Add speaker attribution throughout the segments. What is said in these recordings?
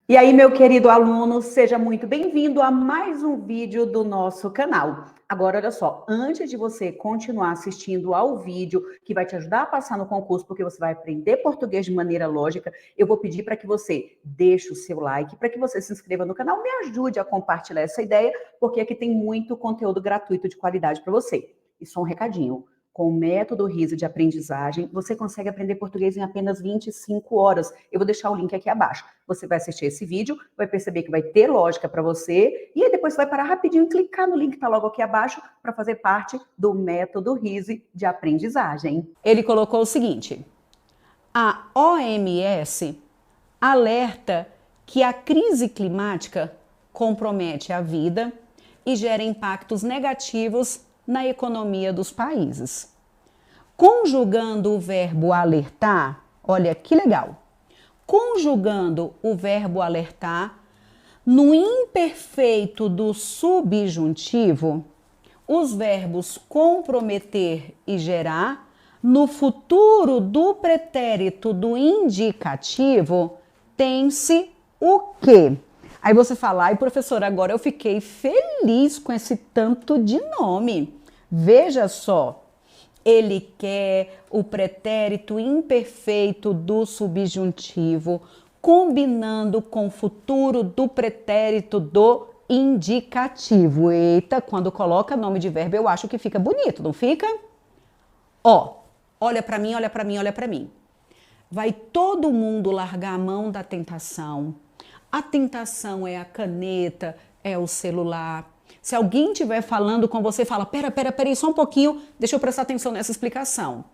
Speaker 1: E aí, meu querido aluno, seja muito bem-vindo a mais um vídeo do nosso canal. Agora, olha só, antes de você continuar assistindo ao vídeo, que vai te ajudar a passar no concurso, porque você vai aprender português de maneira lógica, eu vou pedir para que você deixe o seu like, para que você se inscreva no canal, me ajude a compartilhar essa ideia, porque aqui tem muito conteúdo gratuito de qualidade para você. E só um recadinho. Com o método RISA de aprendizagem, você consegue aprender português em apenas 25 horas. Eu vou deixar o link aqui abaixo. Você vai assistir esse vídeo, vai perceber que vai ter lógica para você, e aí depois você vai parar rapidinho e clicar no link que está logo aqui abaixo para fazer parte do método RISA de aprendizagem. Ele colocou o seguinte: a OMS alerta que a crise climática compromete a vida e gera impactos negativos na economia dos países. Conjugando o verbo alertar, olha que legal. Conjugando o verbo alertar no imperfeito do subjuntivo, os verbos comprometer e gerar, no futuro do pretérito do indicativo, tem-se o quê? Aí você fala, ai professora, agora eu fiquei feliz com esse tanto de nome. Veja só, ele quer o pretérito imperfeito do subjuntivo, combinando com o futuro do pretérito do indicativo. Eita, quando coloca nome de verbo eu acho que fica bonito, não fica? Ó, olha para mim, olha para mim, olha para mim. Vai todo mundo largar a mão da tentação. A tentação é a caneta, é o celular. Se alguém estiver falando com você, fala, pera aí, só um pouquinho, deixa eu prestar atenção nessa explicação.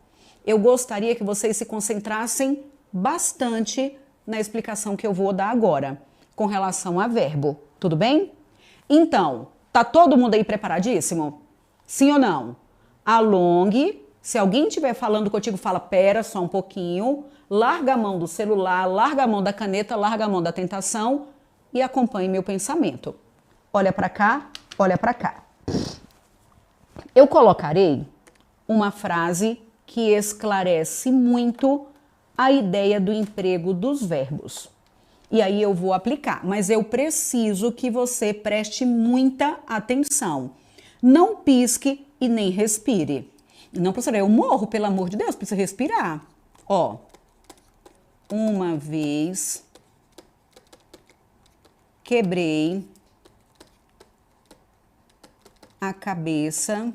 Speaker 1: Eu gostaria que vocês se concentrassem bastante na explicação que eu vou dar agora, com relação a verbo, tudo bem? Então, tá todo mundo aí preparadíssimo? Sim ou não? Alongue, se alguém estiver falando contigo, fala, pera, só um pouquinho, larga a mão do celular, larga a mão da caneta, larga a mão da tentação e acompanhe meu pensamento. Olha para cá, olha para cá. Eu colocarei uma frase que esclarece muito a ideia do emprego dos verbos. E aí eu vou aplicar, mas eu preciso que você preste muita atenção. Não pisque e nem respire. Não, professora, eu morro, pelo amor de Deus, precisa respirar. Ó, uma vez quebrei a cabeça,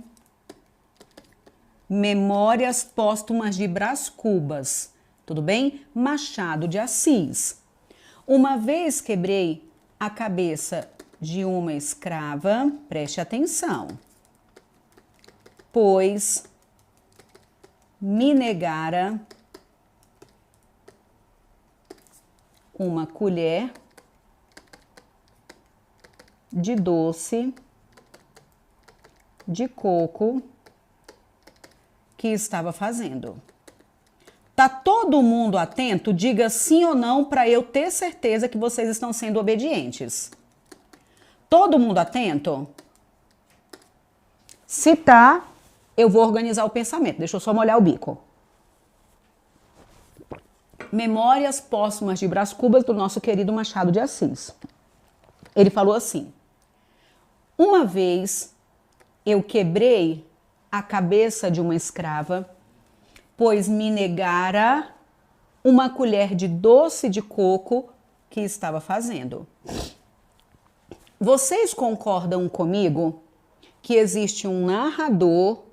Speaker 1: Memórias Póstumas de Brás Cubas, tudo bem? Machado de Assis. Uma vez quebrei a cabeça de uma escrava, preste atenção, pois me negara uma colher de doce de coco que estava fazendo. Tá todo mundo atento? Diga sim ou não para eu ter certeza que vocês estão sendo obedientes. Todo mundo atento? Se tá, eu vou organizar o pensamento. Deixa eu só molhar o bico. Memórias Póstumas de Brás Cubas, do nosso querido Machado de Assis. Ele falou assim: uma vez eu quebrei a cabeça de uma escrava, pois me negara uma colher de doce de coco que estava fazendo. Vocês concordam comigo que existe um narrador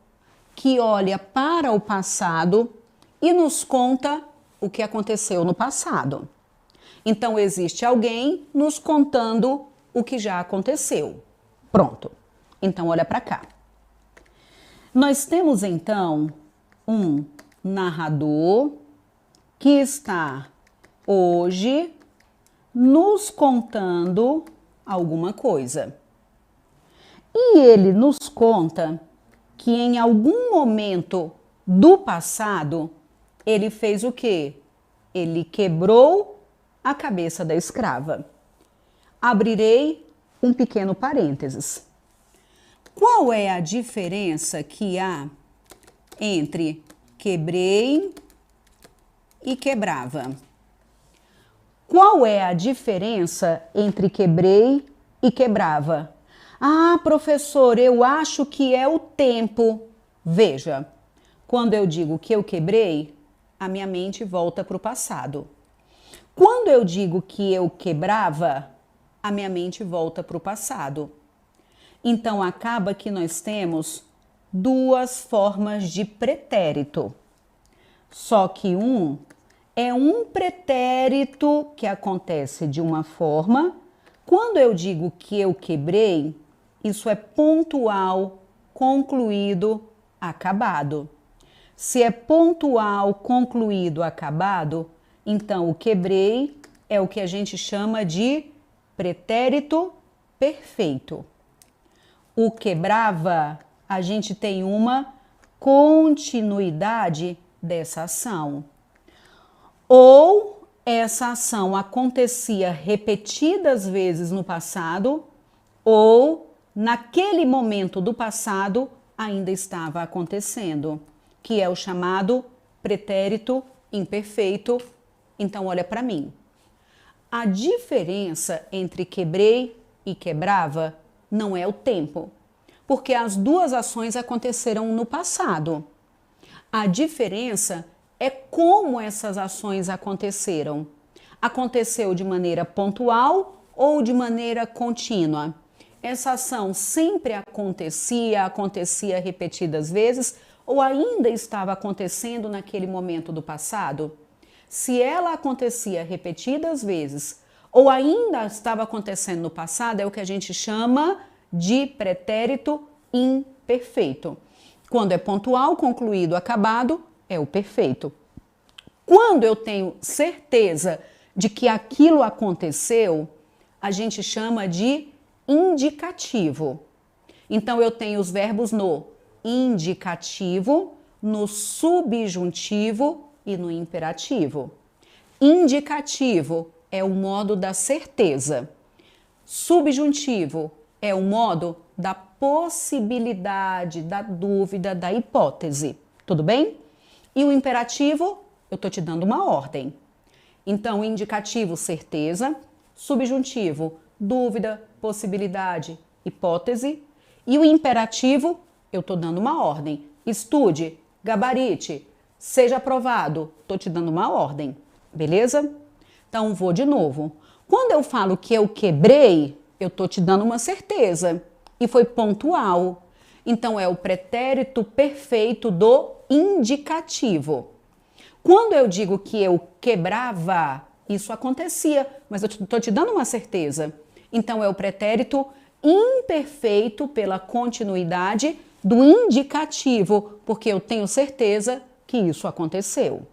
Speaker 1: que olha para o passado e nos conta o que aconteceu no passado? Então, existe alguém nos contando o que já aconteceu. Pronto. Então, olha para cá. Nós temos, então, um narrador que está hoje nos contando alguma coisa. E ele nos conta que em algum momento do passado, ele fez o quê? Ele quebrou a cabeça da escrava. Abrirei um pequeno parênteses. Qual é a diferença que há entre quebrei e quebrava?
Speaker 2: Qual é a diferença entre quebrei e quebrava? Ah, professor, eu acho que é o tempo. Veja, quando eu digo que eu quebrei, a minha mente volta para o passado. Quando eu digo que eu quebrava, a minha mente volta para o passado. Então, acaba que nós temos duas formas de pretérito. Só que um é um pretérito que acontece de uma forma. Quando eu digo que eu quebrei, isso é pontual, concluído, acabado. Se é pontual, concluído, acabado, então o quebrei é o que a gente chama de pretérito perfeito. O quebrava, a gente tem uma continuidade dessa ação. Ou essa ação acontecia repetidas vezes no passado, ou naquele momento do passado ainda estava acontecendo, que é o chamado pretérito imperfeito. Então, olha para mim. A diferença entre quebrei e quebrava não é o tempo, porque as duas ações aconteceram no passado. A diferença é como essas ações aconteceram. Aconteceu de maneira pontual ou de maneira contínua? Essa ação sempre acontecia repetidas vezes ou ainda estava acontecendo naquele momento do passado? Se ela acontecia repetidas vezes ou ainda estava acontecendo no passado, é o que a gente chama de pretérito imperfeito. Quando é pontual, concluído, acabado, é o perfeito. Quando eu tenho certeza de que aquilo aconteceu, a gente chama de indicativo. Então, eu tenho os verbos no indicativo, no subjuntivo e no imperativo. Indicativo é o modo da certeza. Subjuntivo é o modo da possibilidade, da dúvida, da hipótese. Tudo bem? E o imperativo, eu estou te dando uma ordem. Então, indicativo, certeza. Subjuntivo, dúvida, possibilidade, hipótese. E o imperativo, eu estou dando uma ordem. Estude, gabarite, seja aprovado. Estou te dando uma ordem. Beleza? Então, vou de novo. Quando eu falo que eu quebrei, eu estou te dando uma certeza. E foi pontual. Então, é o pretérito perfeito do indicativo. Quando eu digo que eu quebrava, isso acontecia, mas eu estou te dando uma certeza. Então, é o pretérito imperfeito pela continuidade do indicativo, porque eu tenho certeza que isso aconteceu.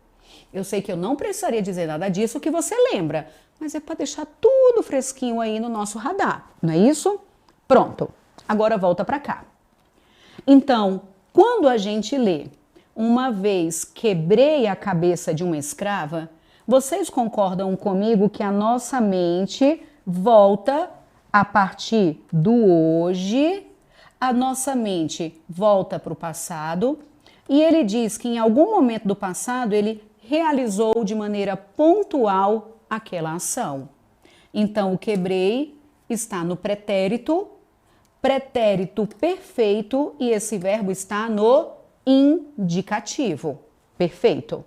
Speaker 2: Eu sei que eu não precisaria dizer nada disso que você lembra, mas é para deixar tudo fresquinho aí no nosso radar, não é isso? Pronto, agora volta para cá. Então, quando a gente lê uma vez quebrei a cabeça de uma escrava, vocês concordam comigo que a nossa mente volta a partir do hoje, a nossa mente volta para o passado e ele diz que em algum momento do passado ele realizou de maneira pontual aquela ação. Então, o quebrei está no pretérito perfeito e esse verbo está no indicativo. Perfeito?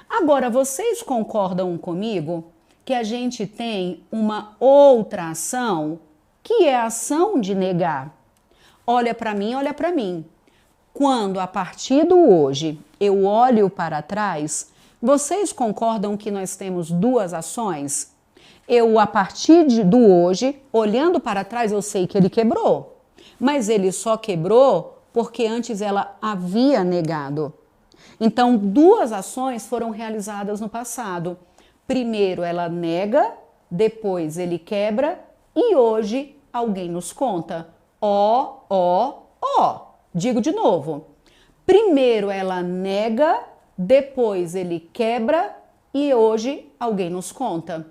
Speaker 2: Agora, vocês concordam comigo que a gente tem uma outra ação que é a ação de negar? Olha para mim, olha para mim. Quando a partir do hoje eu olho para trás, vocês concordam que nós temos duas ações? Eu, a partir do hoje, olhando para trás, eu sei que ele quebrou. Mas ele só quebrou porque antes ela havia negado. Então, duas ações foram realizadas no passado. Primeiro ela nega, depois ele quebra e hoje alguém nos conta. Digo de novo. Primeiro ela nega, depois ele quebra e hoje alguém nos conta.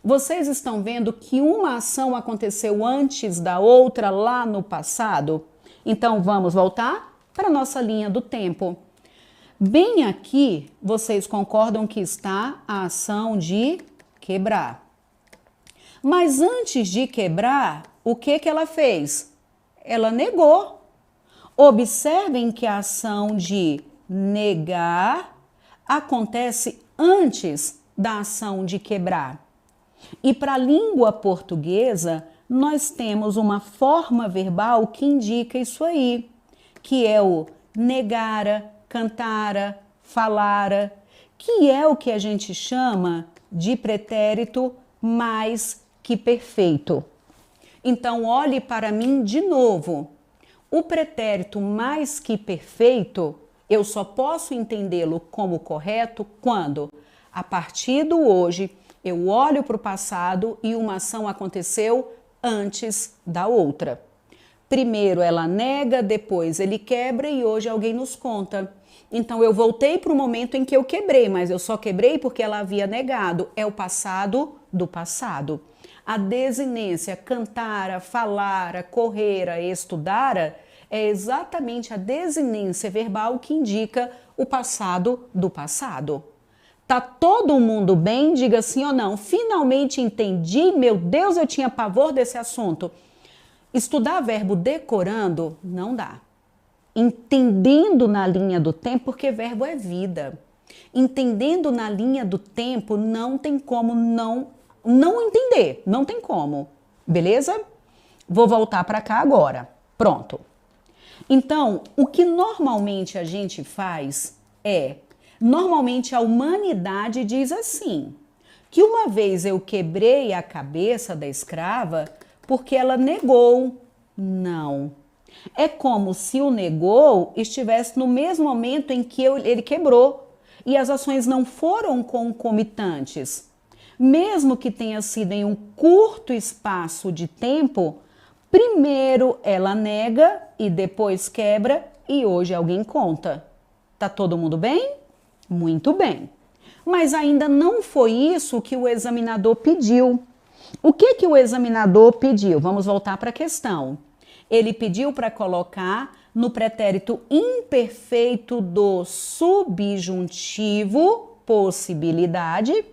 Speaker 2: Vocês estão vendo que uma ação aconteceu antes da outra lá no passado? Então vamos voltar para a nossa linha do tempo. Bem aqui, vocês concordam que está a ação de quebrar. Mas antes de quebrar, o que ela fez? Ela negou. Observem que a ação de negar acontece antes da ação de quebrar. E para a língua portuguesa, nós temos uma forma verbal que indica isso aí, que é o negara, cantara, falara, que é o que a gente chama de pretérito mais que perfeito. Então, olhe para mim de novo. O pretérito mais que perfeito, eu só posso entendê-lo como correto quando, a partir do hoje, eu olho para o passado e uma ação aconteceu antes da outra. Primeiro ela nega, depois ele quebra e hoje alguém nos conta. Então eu voltei para o momento em que eu quebrei, mas eu só quebrei porque ela havia negado. É o passado do passado. A desinência cantara, falara, correra, estudara é exatamente a desinência verbal que indica o passado do passado. Tá todo mundo bem? Diga sim ou não. Finalmente entendi. Meu Deus, eu tinha pavor desse assunto. Estudar verbo decorando não dá. Entendendo na linha do tempo, porque verbo é vida. Entendendo na linha do tempo, não tem como não entender. Não tem como. Beleza? Vou voltar para cá agora. Pronto. Então, o que normalmente a gente faz é... Normalmente a humanidade diz assim, que uma vez eu quebrei a cabeça da escrava porque ela negou. Não. É como se o negou estivesse no mesmo momento em que ele quebrou e as ações não foram concomitantes. Mesmo que tenha sido em um curto espaço de tempo, primeiro ela nega e depois quebra e hoje alguém conta. Tá todo mundo bem? Muito bem. Mas ainda não foi isso que o examinador pediu. O que o examinador pediu? Vamos voltar para a questão. Ele pediu para colocar no pretérito imperfeito do subjuntivo, possibilidade,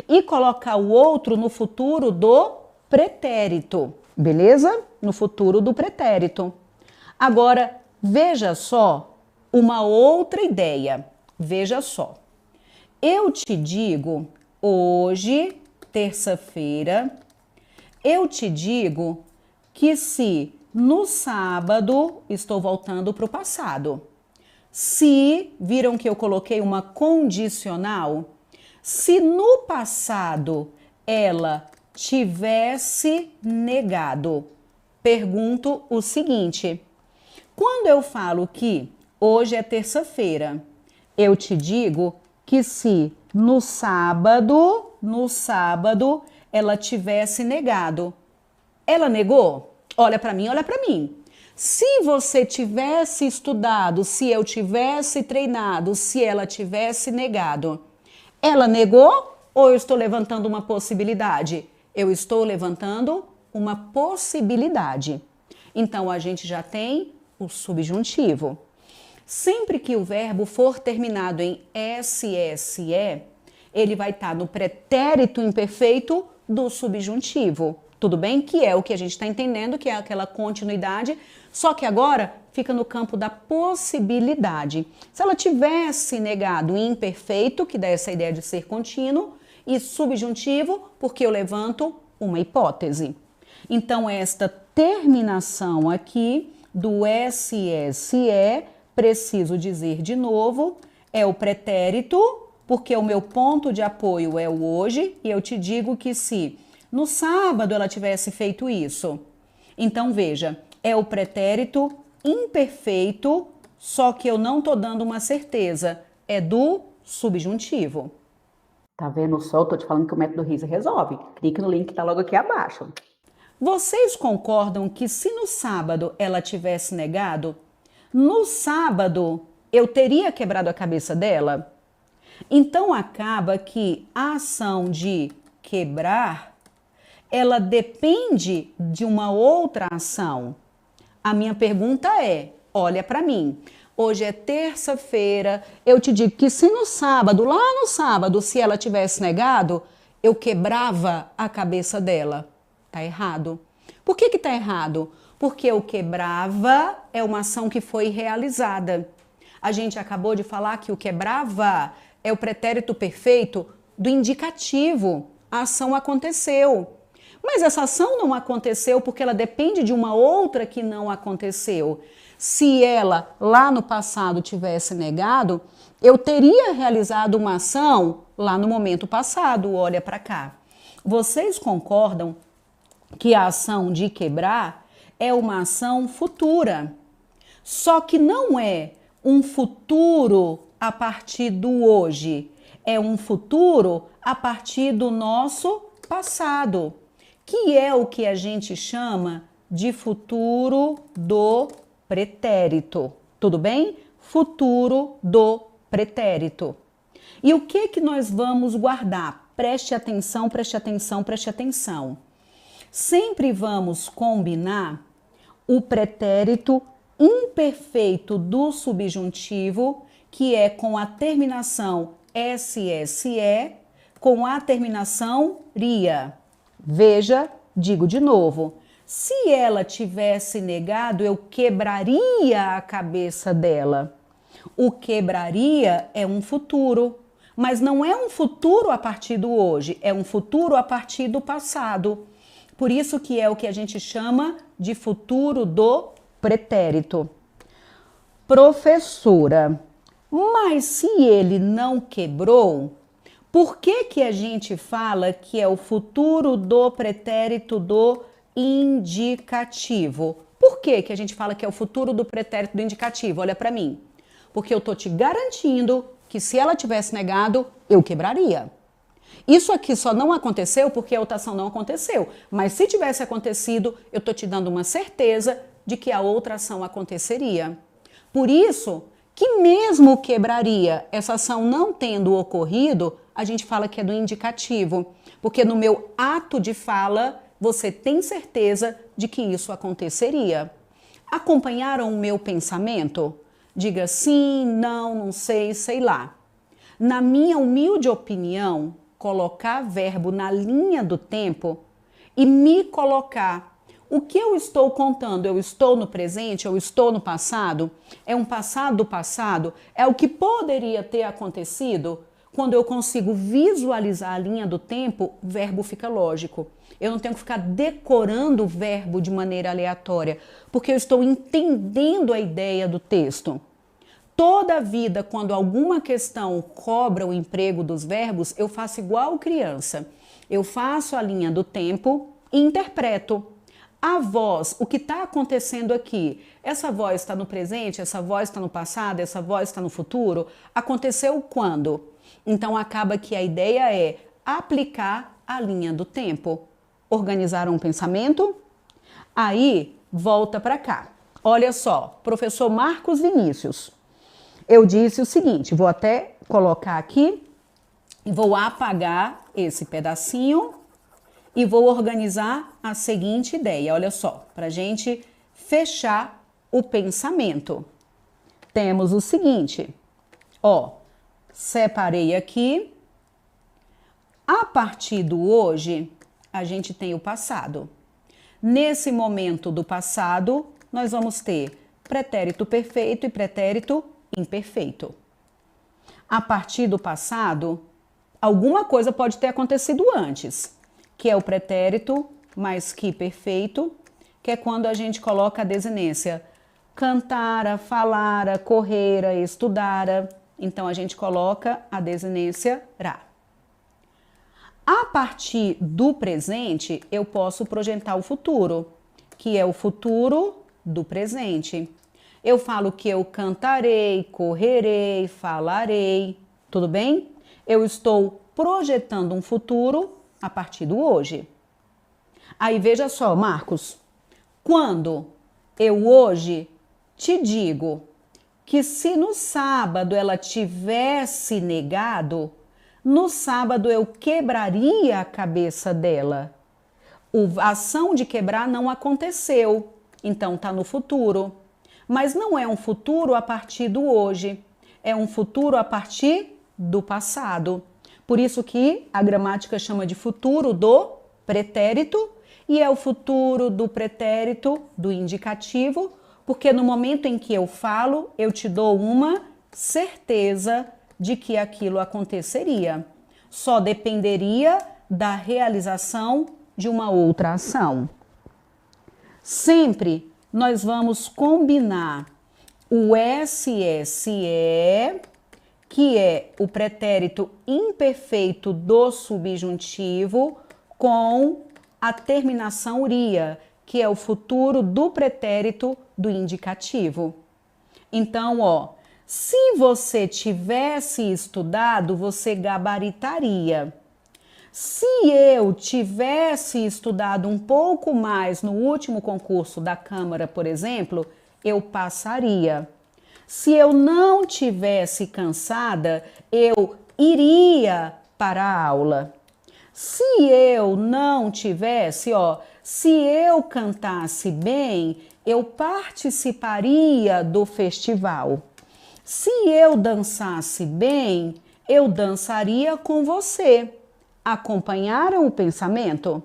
Speaker 2: e colocar o outro no futuro do pretérito. Beleza? No futuro do pretérito. Agora, veja só uma outra ideia. Veja só, eu te digo hoje, terça-feira, eu te digo que se no sábado, estou voltando para o passado, se, viram que eu coloquei uma condicional, se no passado ela tivesse negado, pergunto o seguinte, quando eu falo que hoje é terça-feira, eu te digo que se no sábado ela tivesse negado. Ela negou? Olha para mim, olha para mim. Se você tivesse estudado, se eu tivesse treinado, se ela tivesse negado, ela negou ou eu estou levantando uma possibilidade? Eu estou levantando uma possibilidade. Então a gente já tem o subjuntivo. Sempre que o verbo for terminado em SSE, ele vai estar no pretérito imperfeito do subjuntivo. Tudo bem? Que é o que a gente está entendendo, que é aquela continuidade, só que agora fica no campo da possibilidade. Se ela tivesse negado imperfeito, que dá essa ideia de ser contínuo, e subjuntivo, porque eu levanto uma hipótese. Então, esta terminação aqui do SSE, preciso dizer de novo, é o pretérito, porque o meu ponto de apoio é o hoje, e eu te digo que se no sábado ela tivesse feito isso, então veja, é o pretérito imperfeito, só que eu não estou dando uma certeza, é do subjuntivo.
Speaker 1: Tá vendo só? Eu tô te falando que o método RISA resolve. Clique no link que tá logo aqui abaixo.
Speaker 2: Vocês concordam que se no sábado ela tivesse negado, no sábado eu teria quebrado a cabeça dela? Então acaba que a ação de quebrar, ela depende de uma outra ação. A minha pergunta é, olha para mim, hoje é terça-feira, eu te digo que se no sábado, lá no sábado, se ela tivesse negado, eu quebrava a cabeça dela. Tá errado. Por que que tá errado? Porque o quebrava é uma ação que foi realizada. A gente acabou de falar que o quebrava é o pretérito perfeito do indicativo. A ação aconteceu. Mas essa ação não aconteceu porque ela depende de uma outra que não aconteceu. Se ela lá no passado tivesse negado, eu teria realizado uma ação lá no momento passado. Olha para cá. Vocês concordam que a ação de quebrar é uma ação futura? Só que não é um futuro a partir do hoje. É um futuro a partir do nosso passado, que é o que a gente chama de futuro do pretérito. Tudo bem? Futuro do pretérito. E o que que nós vamos guardar? Preste atenção, preste atenção, preste atenção. Sempre vamos combinar o pretérito imperfeito do subjuntivo, que é com a terminação SSE, com a terminação ria. Veja, digo de novo, se ela tivesse negado, eu quebraria a cabeça dela. O quebraria é um futuro, mas não é um futuro a partir do hoje, é um futuro a partir do passado. Por isso que é o que a gente chama de futuro do pretérito. Professora, mas se ele não quebrou, por que que a gente fala que é o futuro do pretérito do indicativo? Por que que a gente fala que é o futuro do pretérito do indicativo? Olha para mim. Porque eu tô te garantindo que se ela tivesse negado, eu quebraria. Isso aqui só não aconteceu porque a outra ação não aconteceu. Mas se tivesse acontecido, eu tô te dando uma certeza de que a outra ação aconteceria. Por isso que mesmo quebraria, essa ação não tendo ocorrido, a gente fala que é do indicativo. Porque no meu ato de fala, você tem certeza de que isso aconteceria. Acompanharam o meu pensamento? Diga sim, não, não sei, sei lá. Na minha humilde opinião, colocar verbo na linha do tempo e me colocar. O que eu estou contando? Eu estou no presente? Eu estou no passado? É um passado do passado? É o que poderia ter acontecido? Quando eu consigo visualizar a linha do tempo, o verbo fica lógico. Eu não tenho que ficar decorando o verbo de maneira aleatória, porque eu estou entendendo a ideia do texto. Toda a vida, quando alguma questão cobra o emprego dos verbos, eu faço igual criança. Eu faço a linha do tempo e interpreto. A voz, o que está acontecendo aqui? Essa voz está no presente, essa voz está no passado, essa voz está no futuro? Aconteceu quando? Então acaba que a ideia é aplicar a linha do tempo. Organizaram um pensamento? Aí volta para cá. Olha só, professor Marcos Vinícius. Eu disse o seguinte, vou até colocar aqui e vou apagar esse pedacinho e vou organizar a seguinte ideia. Olha só, para a gente fechar o pensamento. Temos o seguinte, ó, separei aqui. A partir do hoje, a gente tem o passado. Nesse momento do passado, nós vamos ter pretérito perfeito e pretérito imperfeito. A partir do passado, alguma coisa pode ter acontecido antes, que é o pretérito mais que perfeito, que é quando a gente coloca a desinência cantara, falara, correra, estudara. Então a gente coloca a desinência ra. A partir do presente, eu posso projetar o futuro, que é o futuro do presente. Eu falo que eu cantarei, correrei, falarei, tudo bem? Eu estou projetando um futuro a partir do hoje. Aí veja só, Marcos, quando eu hoje te digo que se no sábado ela tivesse negado, no sábado eu quebraria a cabeça dela. A ação de quebrar não aconteceu, então está no futuro. Mas não é um futuro a partir do hoje, é um futuro a partir do passado. Por isso que a gramática chama de futuro do pretérito e é o futuro do pretérito do indicativo, porque no momento em que eu falo, eu te dou uma certeza de que aquilo aconteceria. Só dependeria da realização de uma outra ação. Sempre nós vamos combinar o SSE, que é o pretérito imperfeito do subjuntivo, com a terminação -ria, que é o futuro do pretérito do indicativo. Então, ó, se você tivesse estudado, você gabaritaria. Se eu tivesse estudado um pouco mais no último concurso da Câmara, por exemplo, eu passaria. Se eu não tivesse cansada, eu iria para a aula. Se eu não tivesse, ó, se eu cantasse bem, eu participaria do festival. Se eu dançasse bem, eu dançaria com você. Acompanharam o pensamento?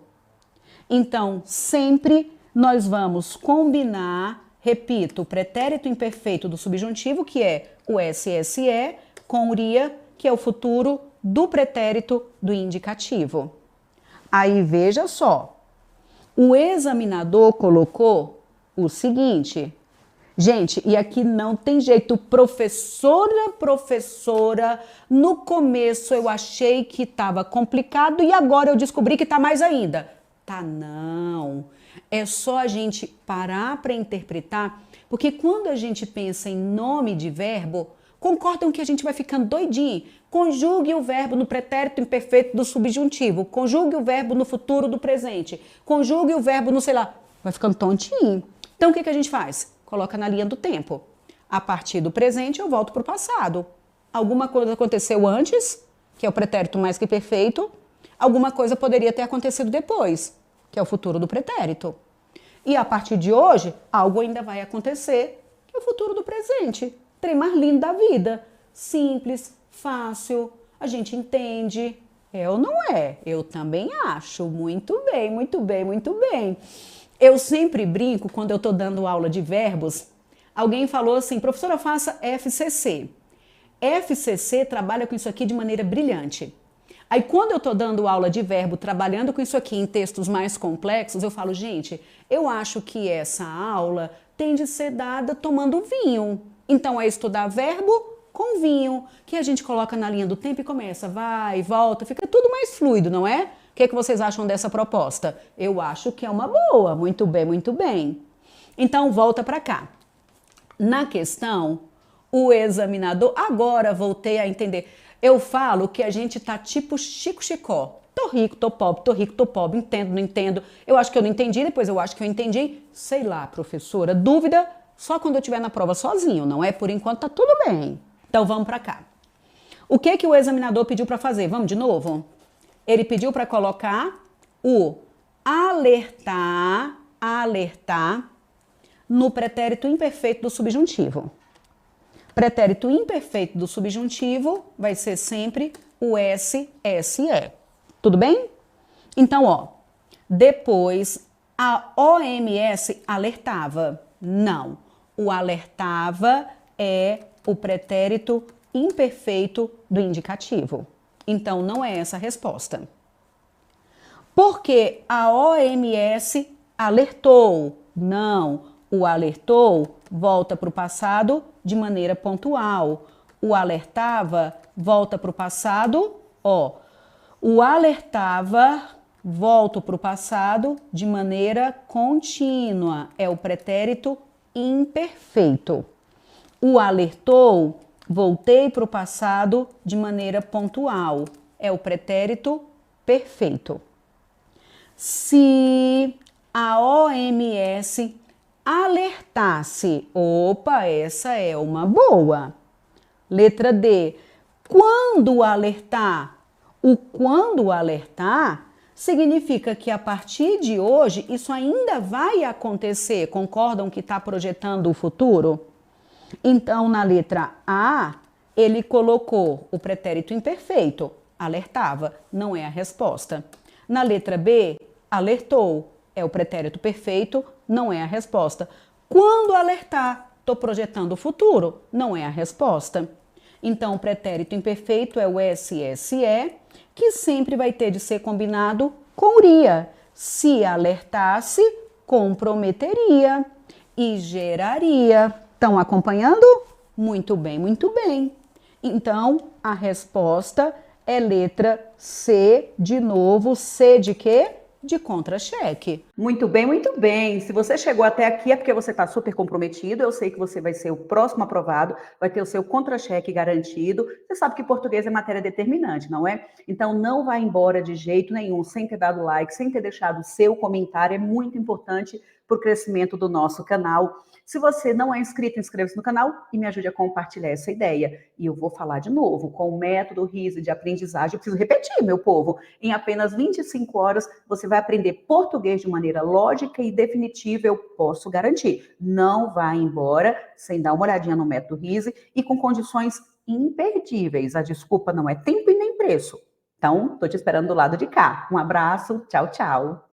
Speaker 2: Então, sempre nós vamos combinar, repito, o pretérito imperfeito do subjuntivo, que é o SSE, com -ria, que é o futuro do pretérito do indicativo. Aí veja só, o examinador colocou o seguinte, gente, e aqui não tem jeito, professora, no começo eu achei que estava complicado e agora eu descobri que está mais ainda. Tá não, é só a gente parar para interpretar, porque quando a gente pensa em nome de verbo, concordam que a gente vai ficando doidinho. Conjugue o verbo no pretérito imperfeito do subjuntivo, conjugue o verbo no futuro do presente, conjugue o verbo no sei lá, vai ficando tontinho. Então o que a gente faz? Coloca na linha do tempo. A partir do presente eu volto para o passado. Alguma coisa aconteceu antes, que é o pretérito mais que perfeito, alguma coisa poderia ter acontecido depois, que é o futuro do pretérito. E a partir de hoje, algo ainda vai acontecer, que é o futuro do presente. Trem mais lindo da vida. Simples, fácil, a gente entende. É ou não é? Eu também acho. Muito bem, muito bem, muito bem. Eu sempre brinco quando eu estou dando aula de verbos. Alguém falou assim, professora, faça FCC. FCC trabalha com isso aqui de maneira brilhante. Aí quando eu estou dando aula de verbo, trabalhando com isso aqui em textos mais complexos, eu falo, gente, eu acho que essa aula tem de ser dada tomando vinho. Então é estudar verbo com vinho, que a gente coloca na linha do tempo e começa, vai, volta, fica tudo mais fluido, não é? O que vocês acham dessa proposta? Eu acho que é uma boa, muito bem, muito bem. Então volta para cá. Na questão, o examinador, agora voltei a entender. Eu falo que a gente tá tipo Chico Chicó. Tô rico, tô pobre, entendo, não entendo. Eu acho que eu não entendi, depois eu acho que eu entendi. Sei lá, professora, dúvida só quando eu estiver na prova sozinho, não é? Por enquanto tá tudo bem. Então vamos para cá. O que o examinador pediu para fazer? Vamos de novo? Ele pediu para colocar o alertar no pretérito imperfeito do subjuntivo. Pretérito imperfeito do subjuntivo vai ser sempre o SSE. Tudo bem? Então, ó, depois a OMS alertava. Não, o alertava é o pretérito imperfeito do indicativo. Então, não é essa a resposta. Porque a OMS alertou. Não, o alertou volta para o passado de maneira pontual. O alertava volta para o passado, ó. O alertava volta para o passado de maneira contínua. É o pretérito imperfeito. O alertou, voltei para o passado de maneira pontual. É o pretérito perfeito. Se a OMS alertasse, opa, essa é uma boa. Letra D. Quando alertar? O quando alertar significa que a partir de hoje isso ainda vai acontecer. Concordam que está projetando o futuro? Então, na letra A, ele colocou o pretérito imperfeito. alertava, não é a resposta. Na letra B, alertou, é o pretérito perfeito, não é a resposta. Quando alertar, estou projetando o futuro, não é a resposta. Então, o pretérito imperfeito é o SSE, que sempre vai ter de ser combinado com iria. Se alertasse, comprometeria e geraria. Estão acompanhando? Muito bem, muito bem. Então, a resposta é letra C, de novo. C de quê? De contra-cheque.
Speaker 1: Muito bem, muito bem. Se você chegou até aqui é porque você está super comprometido. Eu sei que você vai ser o próximo aprovado, vai ter o seu contra-cheque garantido. Você sabe que português é matéria determinante, não é? Então não vá embora de jeito nenhum sem ter dado like, sem ter deixado o seu comentário. É muito importante para o crescimento do nosso canal. Se você não é inscrito, inscreva-se no canal e me ajude a compartilhar essa ideia. E eu vou falar de novo, com o método RISE de aprendizagem, eu preciso repetir, meu povo, em apenas 25 horas você vai aprender português de maneira lógica e definitiva, eu posso garantir. Não vá embora sem dar uma olhadinha no método RISE e com condições imperdíveis. A desculpa não é tempo e nem preço. Então, estou te esperando do lado de cá. Um abraço, tchau, tchau.